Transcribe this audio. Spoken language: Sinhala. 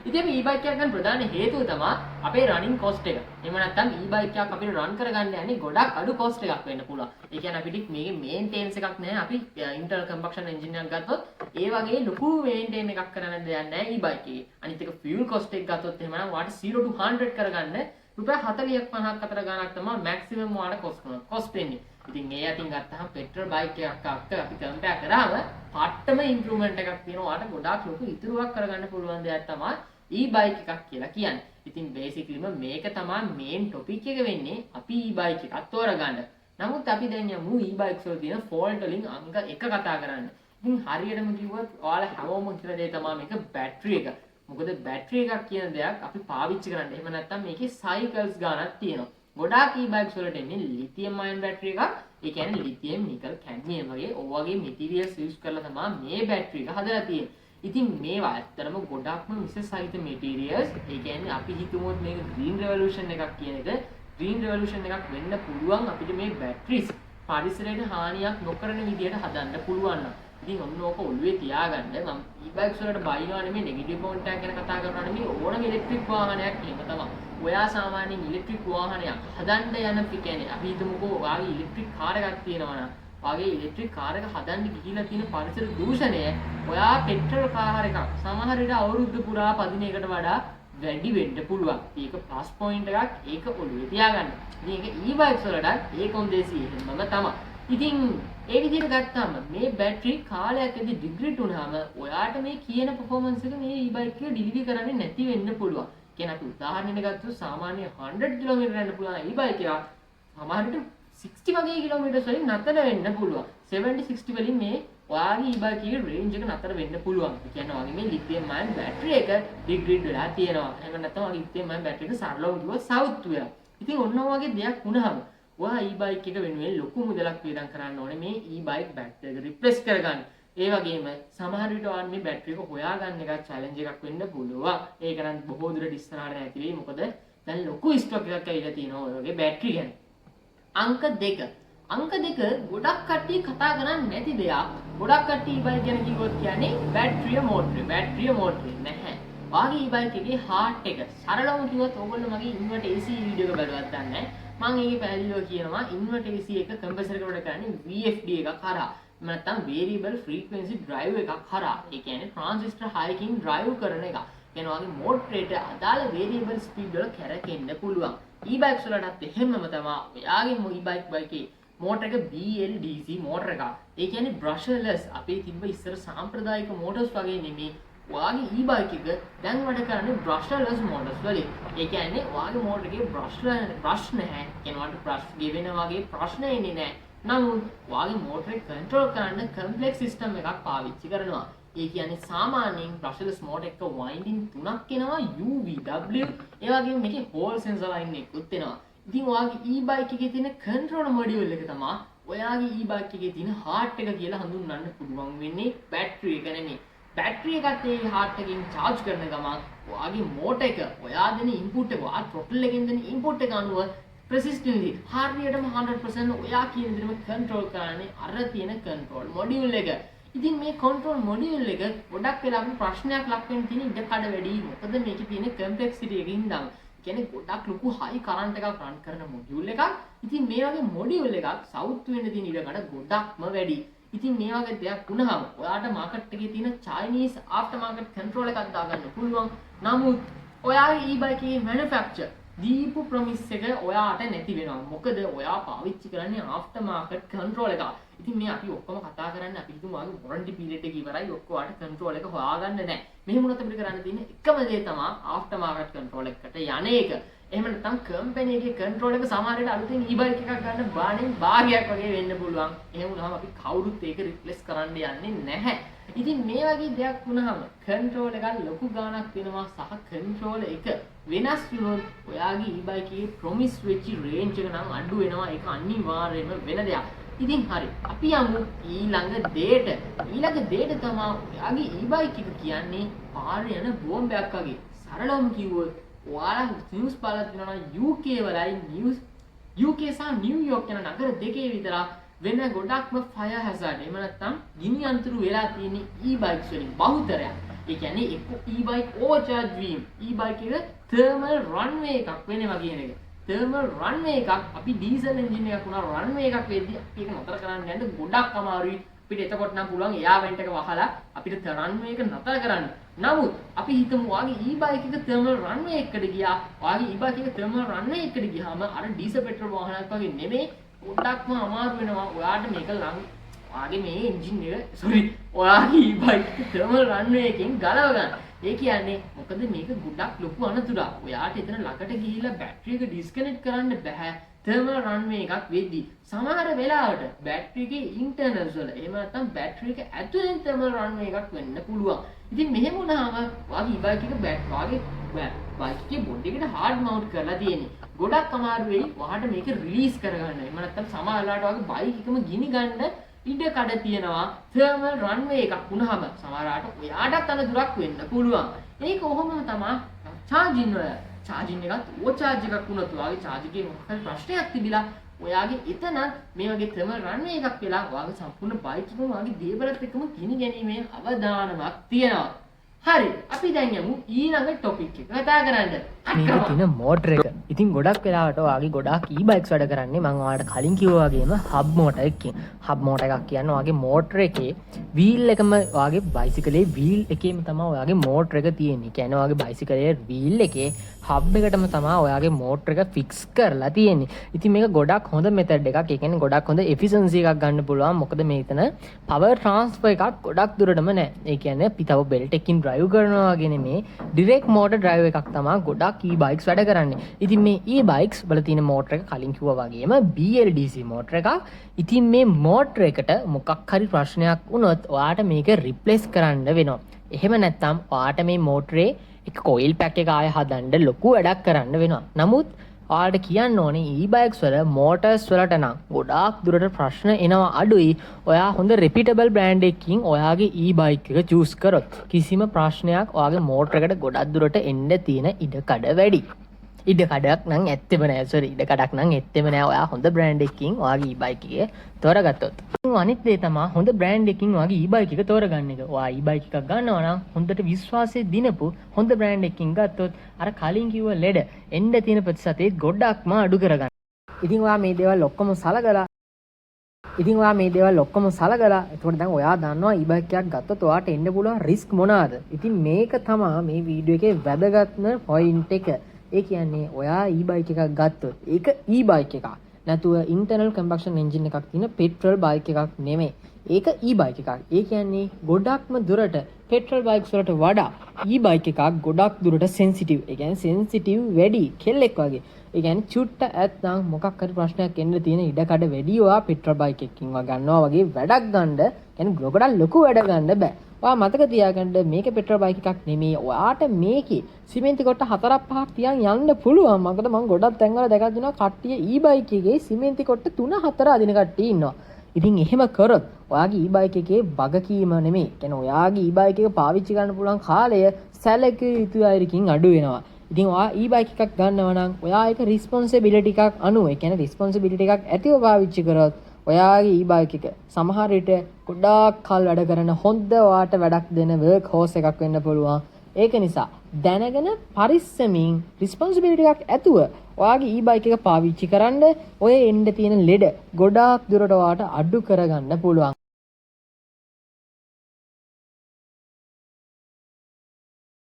ඉතින් අපි e-bike එකක් ගන්න ප්‍රධාන හේතුව තමයි අපේ running cost එක. එහෙම නැත්නම් e-bike එකක් අපිට run කරගන්න යන්නේ ගොඩක් අඩු cost එකක් වෙන්න පුළුවන්. ඒ කියන්නේ අපිට මේකේ maintenance එකක් නැහැ. අපි internal combustion engine එකක් ගත්තොත් ඒ වගේ ලොකු maintain එකක් කරන්න දෙයක් නැහැ e-bike එකේ. අනිත් එක fuel cost එක ගත්තොත් එහෙම නම් වාට 0 to 100 කරගන්න රුපියල් 40ක් 50ක් අතර ගාණක් තමයි maximum වාට cost වෙන්නේ. ඉතින් මේ අතින් ගත්තාම petrol bike එකක් අක්ක අපි compare කරාම පට්ටම improvement එකක් තියෙනවා. වාට ගොඩාක් ලොකු ඉතුරුවක් කරගන්න පුළුවන් දෙයක් තමයි e-bike එකක් කියලා කියන්නේ. ඉතින් basically මේක තමයි main topic එක වෙන්නේ අපි e-bike එකක් තෝරගන්න. නමුත් අපි දැන් යමු e-bikes වල තියෙන fault වලින් අංක 1 කතා කරන්න. ඉතින් හරියටම කිව්වොත් ඔයාලා හැමෝම කියන දේ තමයි මේක බැටරි එක. මොකද බැටරි එකක් කියන දෙයක් අපි පාවිච්චි කරන්න. එහෙම නැත්නම් මේකේ cycles ගානක් තියෙනවා. ගොඩාක් e-bikes වලට එන්නේ lithium ion බැටරි එකක්. ඒ කියන්නේ lithium nickel cadmium වගේ ඔය materials use කරලා තමයි මේ බැටරි එක හදලා තියෙන්නේ. ඉතින් මේවා ඇත්තටම ගොඩක්ම විශේෂ සහිත materials. ඒ කියන්නේ අපි හිතමුත් මේක green revolution එකක් කියන එක green revolution එකක් වෙන්න පුළුවන් අපිට මේ batteries පරිසරයට හානියක් නොකරන විදිහට හදන්න පුළුවන් නම්. ඉතින් ඔන්න ඕක ඔළුවේ තියාගන්න. මම e-bikes වලට බයිනවා නෙමෙයි negative point එක ගැන කතා කරනවා නෙමෙයි ඕනම ඉලෙක්ට්‍රික් වාහනයක් එහෙම තමයි. ඔයා සාමාන්‍යයෙන් ඉලෙක්ට්‍රික් වාහනයක් හදන්න යන පිටේනේ අපි හිතමුකෝ ඔයාගේ ඉලෙක්ට්‍රික් කාර් එකක් තියෙනවා නම් වගේ ඉලෙක්ට්‍රික් කාර් එක හදන්න ගිහිලා තියෙන පරිසර දූෂණය ඔයා පෙට්‍රල් කාර් එකක් සමහර විට අවුරුද්ද පුරා පදින එකට වඩා වැඩි වෙන්න පුළුවන්. ඒක ප්ලස් පොයින්ට් එකක්. ඒක ඔළුවේ තියාගන්න. ඉතින් ඒක e-bikes වලට ඒ කොන්දේසි එහෙමම තමයි. ඉතින් ඒ විදිහට ගත්තාම මේ බැටරි කාලයකදී ඩිග්‍රේඩ් වුණාම ඔයාට මේ කියන performance එක මේ e-bike එක ඩෙලිවරි කරන්නේ නැති වෙන්න පුළුවන්. කියන අපි උදාහරණයක් ගත්තොත් සාමාන්‍ය 100 කිලෝමීටර යන්න පුළුවන් e-bike එක සමහර විට 60 වගේ කිලෝමීටර්ස් වලින් නතර වෙන්න පුළුවන්. 70 60 වලින් මේ ඔයාගේ e-bike එකේ රේන්ජ් එක නතර වෙන්න පුළුවන්. ඒ කියන්නේ ඔයාගේ මේ lithium ion බැටරි එක ඩිග්‍රේඩ් වෙලා තියෙනවා. එහෙම නැත්නම් ඔයාගේ lithium ion බැටරි එක සරලව කිව්වොත් සවුත් වෙලා. ඉතින් ඔන්න ඔයගේ දෙයක් වුණාම ඔයා e-bike එක වෙනුවෙන් ලොකු මුදලක් වියදම් කරන්න ඕනේ මේ e-bike බැටරි එක රිප්ලේස් කරගන්න. ඒ වගේම සමහර විට ඔයාලා මේ බැටරි එක හොයාගන්න එක චැලෙන්ජ් එකක් වෙන්න පුළුවන්. ඒක නම් බොහෝ දුරට ඉස්සරහට නැති වෙයි. මොකද දැන් ලොකු ස්ටොක් එකක් ඇවිල්ලා තියෙනවා ඔය වගේ බැටරි ගැන. අංක 2 ගොඩක් කට්ටිය කතා කරන්නේ නැති දෙයක්. ගොඩක් කට්ටිය e-bike ගැන කිව්වොත් කියන්නේ බැටරිය මෝටරේ නැහැ. වාගේ e-bike එකේ හાર્ට් එක සරලවම කිව්වොත් ඕගොල්ලෝ මගේ ඉන්වර්ටර් AC වීඩියෝ එක බලවත් දන්නේ මම ඒකේ පැහැදිලිව කියනවා ඉන්වර්ටර් AC එක කම්ප්‍රෙසර් එකට වැඩ කරන්නේ VFD එකක් හරහා. නැත්නම් variable frequency drive එකක් හරහා. ඒ කියන්නේ transistor hiking drive කරන එක. කියනවා වගේ මෝටරේට අදාළ variable speed වල කැරකෙන්න පුළුවන්. e-bikes වලටත් එහෙමම තමයි. ඔයාගේ e-bike එකේ මෝටර එක BLDC මෝටර එකක්. ඒ කියන්නේ brushless අපේ තිබ්බ ඉස්සර සාම්ප්‍රදායික මෝටර්ස් වගේ නෙමෙයි. ඔයාගේ e-bike එක දැන් වැඩ කරන්නේ brushless motors වලින්. ඒ කියන්නේ ඔයාගේ මෝටර එකේ brush නැහැ. කියනවාට brush ගෙවෙන වගේ ප්‍රශ්න එන්නේ නැහැ. නමුත් ඔයාගේ මෝටර එක control කරන්න complex system එකක් පාවිච්චි කරනවා. ඒ කියන්නේ සාමාන්‍යයෙන් brushless motor එක winding 3ක් එනවා UVW. ඒ වගේම මේකේ hall sensor line එකකුත් එනවා. ඉතින් ඔයාගේ e-bike එකේ තියෙන control module එක තමයි ඔයාගේ e-bike එකේ තියෙන heart එක කියලා හඳුන්වන්න පුළුවන් වෙන්නේ battery එක නෙමෙයි. battery එකත් ඒ heart එකෙන් charge කරන ගමන් ඔයාගේ motor එක ඔයා දෙන input එක ඔයා throttle එකෙන් දෙන input එක අනුව persistently හරියටම 100% ඔයා කියන විදිහටම control කරන්නේ අර තියෙන control module එක. ඉතින් මේ control module එක ගොඩක් වෙලාවට ප්‍රශ්නයක් ලක් වෙන්න තියෙන ඉඩ කඩ වැඩි. මොකද මේකේ තියෙන complexity එකකින් ඉඳන් කියන්නේ ගොඩක් ලොකු high current එකක් run කරන module එකක්. ඉතින් මේ වගේ module එකක් south වෙන්න තියෙන ඉඩ කඩ ගොඩක්ම වැඩි. ඉතින් මේ වගේ දෙයක් වුණාම ඔයාට market එකේ තියෙන Chinese aftermarket control එකක් දාගන්න පුළුවන්. නමුත් ඔයාගේ e-bike එකේ manufacturer දීපු ප්‍රොමිස් එක ඔයාට නැති වෙනවා. මොකද ඔයා පාවිච්චි කරන්නේ aftermarket control එකක්. ඉතින් මේ අපි ඔක්කොම කතා කරන්නේ අපි හිතමු ආගේ warranty period එක ඉවරයි ඔක්කොවට control එක හොයාගන්න නැහැ. මෙහෙම වුණත් අපිට කරන්න තියෙන්නේ එකම දේ තමයි aftermarket control එකකට යන එක. එහෙම නැත්නම් company එකේ control එක සමහර වෙලාවට අලුතෙන් e-bike එකක් ගන්න බාණෙන් භාගයක් වගේ වෙන්න පුළුවන්. එහෙම වුණාම අපි කවුරුත් ඒක replace කරන්න යන්නේ නැහැ. ඉතින් මේ වගේ දෙයක් වුණාම control එකක් ලොකු ගාණක් වෙනවා සහ control එක වෙනස් වුණොත් ඔයාගේ e-bike එකේ promise වෙච්ච range එක නම් අඩු වෙනවා. ඒක අනිවාර්යයෙන්ම වෙන දෙයක්. ඉතින් හරි අපි යමු ඊළඟ දේට. ඊළඟ දේට තමයි ඔයාගේ e-bike එක කියන්නේ පාරේ යන බෝම්බයක් වගේ. සරලවම කිව්වොත් ඔයාලා නිවුස් බලලා තියෙනවා UK වලයි UK සහ නිව්යෝක් යන නගර දෙකේ විතර වෙන ගොඩක්ම ෆයර් හැසඩ් එහෙම නැත්නම් ගිනි අනතුරු වෙලා තියෙන e-bikes වලින් බහුතරයක්. ඒ කියන්නේ එක්ක e-bike overcharge වීම. e-bike එක thermal runway එකක් වෙනවා කියන එක. thermal runway එකක් අපි diesel engine එකක් උනා runway එකක් වෙද්දී අපි ඒක නතර කරන්න යන්න ගොඩක් අමාරුයි. අපිට එතකොට නම් පුළුවන් එයා වෙන්ට් එක වහලා අපිට runway එක නතර කරන්න. නමුත් අපි හිතමු වාගේ e-bike එක thermal runway එකකට ගියා. වාගේ e-bike එක thermal runway එකකට ගියාම අර diesel petrol වාහනයක් වගේ නෙමෙයි ගොඩක්ම අමාරු වෙනවා. ඔයාට මේක වාගේ මේ එන්ජින් එක ඔයාගේ e-bike එක thermal runway එකෙන් ගලව ගන්න. ඒ කියන්නේ මොකද මේක ගොඩක් ලොකු අනතුරක්. ඔයාට එතන ළඟට ගිහිල්ලා බැටරි එක ඩිස්කනෙක්ට් කරන්න බෑ. thermal runway එකක් වෙද්දී සමහර වෙලාවට බැටරි එකේ ඉන්ටර්නල්ස් වල එහෙම නැත්නම් බැටරි එක ඇතුලෙන් thermal runway එකක් වෙන්න පුළුවන්. ඉතින් මෙහෙම වුණාම වාගේ e-bike එක වාගේ බයික් එකේ බොඩි එකට hard mount කරලා තියෙන්නේ. ගොඩක් අමාරු වෙයි ඔයාට මේක රිලීස් කරගන්න. එහෙම නැත්නම් සමහර වෙලාවට වාගේ බයික් එකම ගිනි ගන්න ඉඩ කඩ තියෙනවා. thermal runway එකක් වුණාම සමහරවිට ඔයාටත් අනතුරක් වෙන්න පුළුවන්. ඒක කොහොමද තමයි charging වල charging එකත් overcharge එකක් වුණොත් ඔයාගේ charge එකේ මොකක් හරි ප්‍රශ්නයක් තිබිලා ඔයාගේ එතන මේ වගේ thermal runway එකක් වෙලා ඔයාගේ සම්පූර්ණ බයික් එකම ඔයාගේ දේවලත් එක්කම ගිනි ගැනීමේ අවදානමක් තියෙනවා. හරි අපි දැන් යමු ඊළඟ ටොපික් එක කතා කරන්න. මේක තියෙන මෝටර එක. ඉතින් ගොඩක් වෙලාවට ඔයාගේ ගොඩාක් e-bikes වැඩ කරන්නේ මම ඔයාලට කලින් කිව්වා වගේම hub motor එකකින්. hub motor එකක් කියන්නේ ඔයාගේ මෝටර එකේ wheel එකම ඔයාගේ බයිසිකලේ wheel එකේම තමයි ඔයාගේ මෝටර එක තියෙන්නේ. ඒ කියන්නේ ඔයාගේ බයිසිකලේ wheel එකේ hub එකටම තමයි ඔයාගේ මෝටර එක fix කරලා තියෙන්නේ. ඉතින් මේක ගොඩක් හොඳ method එකක්. ඒ කියන්නේ ගොඩක් හොඳ efficiency එකක් ගන්න පුළුවන්. මොකද මේතන power transfer එකක් ගොඩක් දුරටම නැහැ. ඒ කියන්නේ අපි තව belt එකකින් drive කරනවා වගේ නෙමේ direct motor drive එකක් තමයි ගොඩක් e-bikes වැඩ කරන්නේ. ඉතින් මේ e-bikes වල තියෙන motor එක කලින් කිව්වා වගේම BLDC motor එකක්. ඉතින් මේ motor එකට මොකක් හරි ප්‍රශ්නයක් වුණොත් ඔයාට මේක replace කරන්න වෙනවා. එහෙම නැත්නම් ඔයාට මේ motor එක coil pack එක ආය හදන්න ලොකු වැඩක් කරන්න වෙනවා. නමුත් ඔයාලට කියන්න ඕනේ e-bikes වල motors වලට නම් ගොඩාක් දුරට ප්‍රශ්න එනවා අඩුයි. ඔයා හොඳ reputable brand එකකින් ඔයාගේ e-bike එක choose කරොත් කිසිම ප්‍රශ්නයක් ඔයාගේ motor එකට ගොඩක් දුරට එන්න තියෙන ඉඩ කඩ වැඩි. ඉඩ කඩක් නම් ඇත්තෙම නෑ. sorry ඉඩ කඩක් නම් ඇත්තෙම නෑ. ඔයා හොඳ brand එකකින් ඔයාගේ e-bike එක තෝරගත්තොත්. අනිත් දේ තමයි හොඳ brand එකකින් ඔයාගේ e-bike එක තෝරගන්න එක. ඔයා e-bike එකක් ගන්නවා නම් හොඳට විශ්වාසය දිනපු හොඳ brand එකකින් ගත්තොත් අර කලින් කිව්ව ලෙඩ එන්න තියෙන ප්‍රතිශතය ගොඩක්ම අඩු කරගන්න. ඉතින් ඔයා මේ දේවල් ඔක්කොම සලකලා එතකොට දැන් ඔයා දන්නවා e-bike එකක් ගත්තොත් ඔයාට එන්න පුළුවන් risk මොනවාද? ඉතින් මේක තමයි මේ වීඩියෝ එකේ වැදගත්ම point එක. ඒ කියන්නේ ඔයා e-bike එකක් ගත්තොත් ඒක e-bike එකක්. නැතුව internal combustion engine එකක් තියෙන petrol bike එකක් නෙමෙයි. ඒක e-bike එකක්. ඒ කියන්නේ ගොඩක්ම දුරට petrol bikes වලට වඩා e-bike එකක් ගොඩක් දුරට sensitive. ඒ කියන්නේ sensitive වැඩි කෙල්ලෙක් වගේ. ඒ කියන්නේ චුට්ට ඇත්නම් මොකක් හරි ප්‍රශ්නයක් එන්න තියෙන ඉඩ කඩ වැඩි ඔයා petrol bike එකකින් ගන්නවා වගේ වැඩක් ගන්න කියන්නේ ගොඩක් ලොකු වැඩ ගන්න බෑ. ඔයා මතක තියාගන්න මේක petrol bike එකක් නෙමෙයි. ඔයාට මේකේ සිමෙන්ති කොට 4-5ක් තියන් යන්න පුළුවන්. මොකද මම ගොඩක් තැන්වල දැකලා දිනවා කට්ටිය e-bike එකේ සිමෙන්ති කොට 3-4 අදින කට්ටිය ඉන්නවා. ඉතින් එහෙම කරොත් ඔයාගේ e-bike එකේ වගකීම නෙමෙයි. කියන්නේ ඔයාගේ e-bike එක පාවිච්චි කරන්න පුළුවන් කාලය සැලකිය යුතු අයරකින් අඩු වෙනවා. ඉතින් ඔයා e-bike එකක් ගන්නවා නම් ඔයා ඒක responsibility එකක් අනුව, ඒ කියන්නේ responsibility එකක් ඇතිව පාවිච්චි කරොත් ඔයාගේ e-bike එක සමහර විට ගොඩාක් කල් වැඩ කරන හොඳ ඔයාට වැඩක් දෙන work horse එකක් වෙන්න පුළුවන්. ඒක නිසා දැනගෙන පරිස්සමින් responsibility එකක් ඇතුව ඔයාගේ e-bike එක පාවිච්චි කරන්න ඔය එන්න තියෙන ලෙඩ ගොඩාක් දුරට ඔයාට අඩු කරගන්න පුළුවන්.